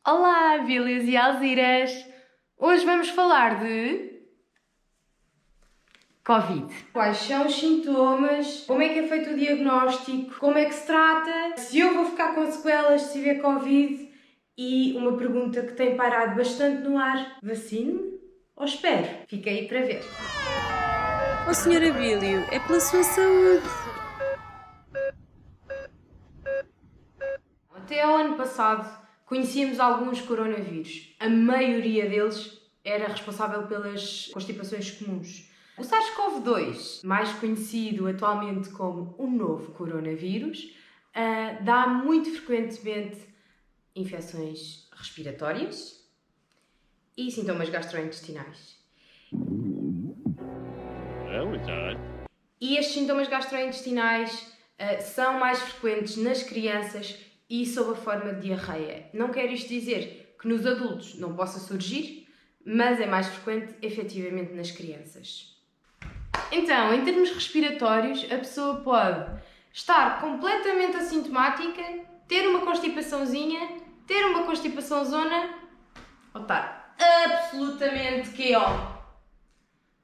Olá, Vílias e Alziras! Hoje vamos falar de Covid. Quais são os sintomas? Como é que é feito o diagnóstico? Como é que se trata? Se eu vou ficar com sequelas se tiver Covid? E uma pergunta que tem pairado bastante no ar: vacine-me ou espero? Fica aí para ver. Oh, Senhora Bílio, é pela sua saúde. Até ao ano passado conhecíamos alguns coronavírus. A maioria deles era responsável pelas constipações comuns. O SARS-CoV-2, mais conhecido atualmente como o novo coronavírus, dá muito frequentemente infecções respiratórias e sintomas gastrointestinais. E estes sintomas gastrointestinais são mais frequentes nas crianças e sob a forma de diarreia. Não quer isto dizer que nos adultos não possa surgir, mas é mais frequente efetivamente nas crianças. Então, em termos respiratórios, a pessoa pode estar completamente assintomática, ter uma constipaçãozinha, ter uma constipaçãozona ou estar absolutamente KO.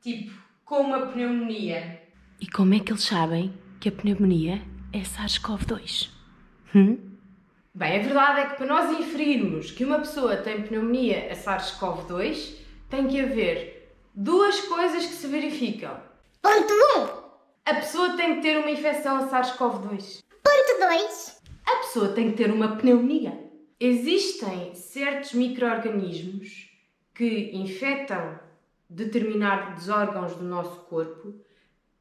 Tipo, com uma pneumonia. E como é que eles sabem que a pneumonia é SARS-CoV-2? Bem, a verdade é que para nós inferirmos que uma pessoa tem pneumonia a SARS-CoV-2, tem que haver duas coisas que se verificam. Ponto 1. A pessoa tem que ter uma infecção a SARS-CoV-2. Ponto 2. A pessoa tem que ter uma pneumonia. Existem certos micro-organismos que infectam determinados órgãos do nosso corpo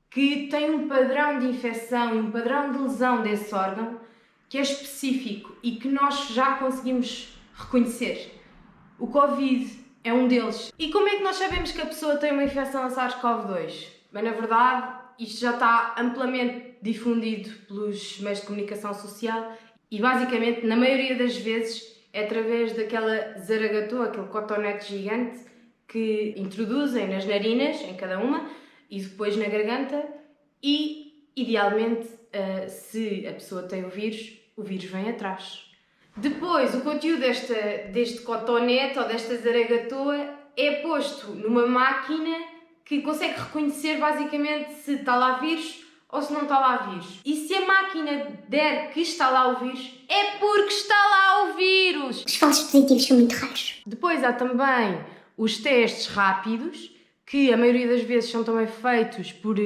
que têm um padrão de infecção e um padrão de lesão desse órgão que é específico e que nós já conseguimos reconhecer. O Covid é um deles. E como é que nós sabemos que a pessoa tem uma infecção a SARS-CoV-2? Bem, na verdade, isto já está amplamente difundido pelos meios de comunicação social e, basicamente, na maioria das vezes, é através daquela zaragatua, aquele cotonete gigante que introduzem nas narinas, em cada uma, e depois na garganta e, idealmente, se a pessoa tem o vírus vem atrás. Depois, o conteúdo deste cotonete ou desta zaragatua é posto numa máquina que consegue reconhecer basicamente se está lá vírus ou se não está lá vírus. E se a máquina der que está lá o vírus, é porque está lá o vírus! Os falsos positivos são muito raros. Depois há também os testes rápidos, que a maioria das vezes são também feitos por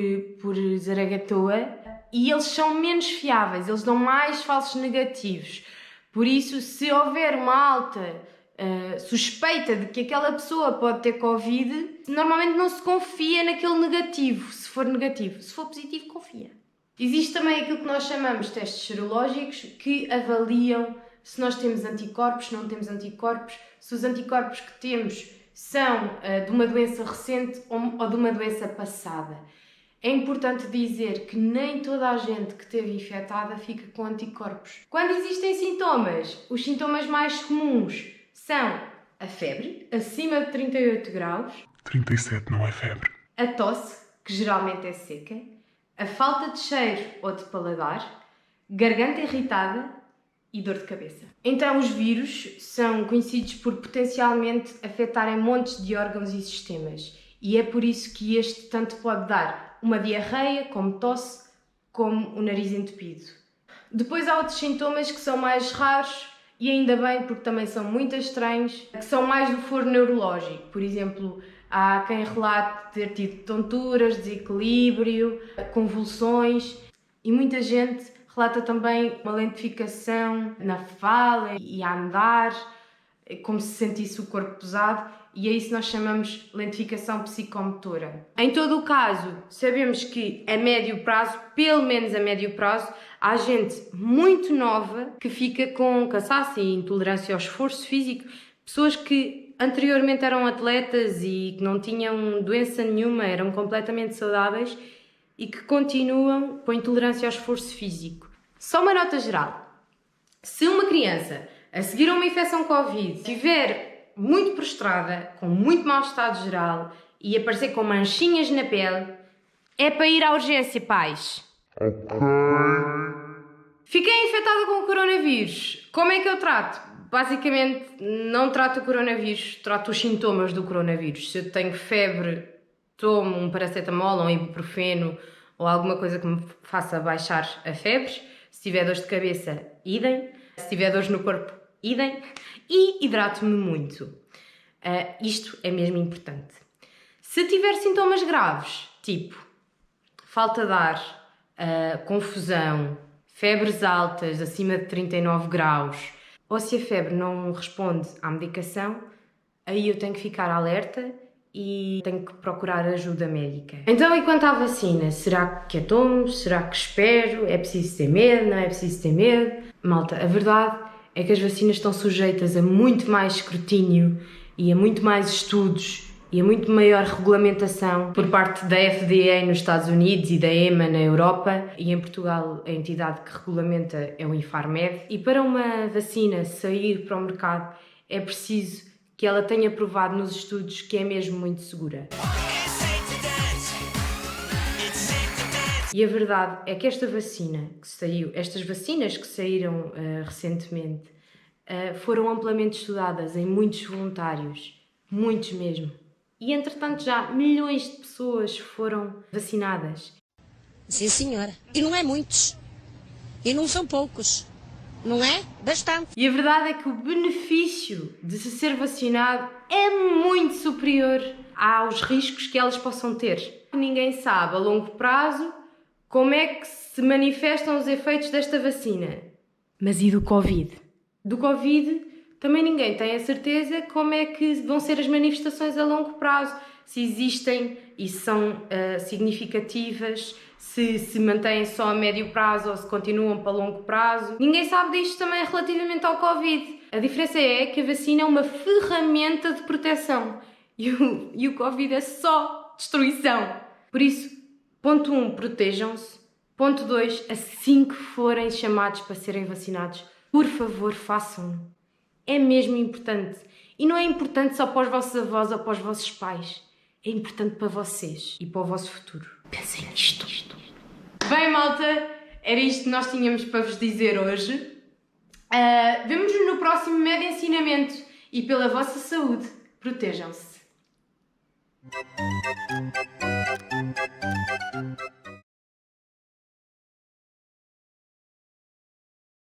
zaragatua, e eles são menos fiáveis, eles dão mais falsos negativos. Por isso, se houver uma alta suspeita de que aquela pessoa pode ter Covid, normalmente não se confia naquele negativo, se for negativo. Se for positivo, confia. Existe também aquilo que nós chamamos de testes serológicos, que avaliam se nós temos anticorpos, se não temos anticorpos, se os anticorpos que temos são de uma doença recente ou de uma doença passada. É importante dizer que nem toda a gente que esteve infectada fica com anticorpos. Quando existem sintomas, os sintomas mais comuns são a febre, acima de 38 graus. 37 não é febre. A tosse, que geralmente é seca. A falta de cheiro ou de paladar. Garganta irritada e dor de cabeça. Então, os vírus são conhecidos por potencialmente afetarem montes de órgãos e sistemas. E é por isso que este tanto pode dar uma diarreia, como tosse, como o nariz entupido. Depois há outros sintomas que são mais raros e ainda bem, porque também são muito estranhos, que são mais do foro neurológico. Por exemplo, há quem relate ter tido tonturas, desequilíbrio, convulsões e muita gente relata também uma lentificação na fala e a andar, como se sentisse o corpo pesado. E é isso que nós chamamos de lentificação psicomotora. Em todo o caso, sabemos que a médio prazo, pelo menos a médio prazo, há gente muito nova que fica com cansaço e intolerância ao esforço físico, pessoas que anteriormente eram atletas e que não tinham doença nenhuma, eram completamente saudáveis e que continuam com intolerância ao esforço físico. Só uma nota geral. Se uma criança, a seguir a uma infecção Covid, estiver muito prostrada, com muito mau estado geral e aparecer com manchinhas na pele, é para ir à urgência, pais. Fiquei infectada com o coronavírus. Como é que eu trato? basicamente não trata o coronavírus, trata os sintomas do coronavírus. Se eu tenho febre, tomo um paracetamol ou um ibuprofeno ou alguma coisa que me faça baixar a febre. Se tiver dores de cabeça, idem. Se tiver dores no corpo, idem. E hidrato-me muito. Isto é mesmo importante. Se tiver sintomas graves, tipo falta de ar, confusão, febres altas acima de 39 graus, ou se a febre não responde à medicação, aí eu tenho que ficar alerta e tenho que procurar ajuda médica. Então, e quanto à vacina? Será que a tomo? Será que espero? É preciso ter medo? Não é preciso ter medo? Malta, a verdade é que as vacinas estão sujeitas a muito mais escrutínio e a muito mais estudos e a muito maior regulamentação por parte da FDA nos Estados Unidos e da EMA na Europa, e em Portugal a entidade que regulamenta é o Infarmed. E para uma vacina sair para o mercado é preciso que ela tenha provado nos estudos que é mesmo muito segura. E a verdade é que esta vacina que saiu, estas vacinas que saíram recentemente, foram amplamente estudadas em muitos voluntários, muitos mesmo. E entretanto já milhões de pessoas foram vacinadas. Sim, senhora. E não é muitos. E não são poucos. Não é? Bastante. E a verdade é que o benefício de se ser vacinado é muito superior aos riscos que elas possam ter. Ninguém sabe a longo prazo como é que se manifestam os efeitos desta vacina. Mas e do Covid? Do Covid também ninguém tem a certeza como é que vão ser as manifestações a longo prazo. Se existem e são significativas, se mantêm só a médio prazo ou se continuam para longo prazo. Ninguém sabe disto também relativamente ao Covid. A diferença é que a vacina é uma ferramenta de proteção e o Covid é só destruição. Por isso, ponto 1, protejam-se. Ponto 2, assim que forem chamados para serem vacinados, por favor, façam-no. É mesmo importante. E não é importante só para os vossos avós ou para os vossos pais. É importante para vocês e para o vosso futuro. Pensem nisto. Bem, malta, era isto que nós tínhamos para vos dizer hoje. Vemo-nos no próximo Médio Ensinamento e pela vossa saúde, protejam-se.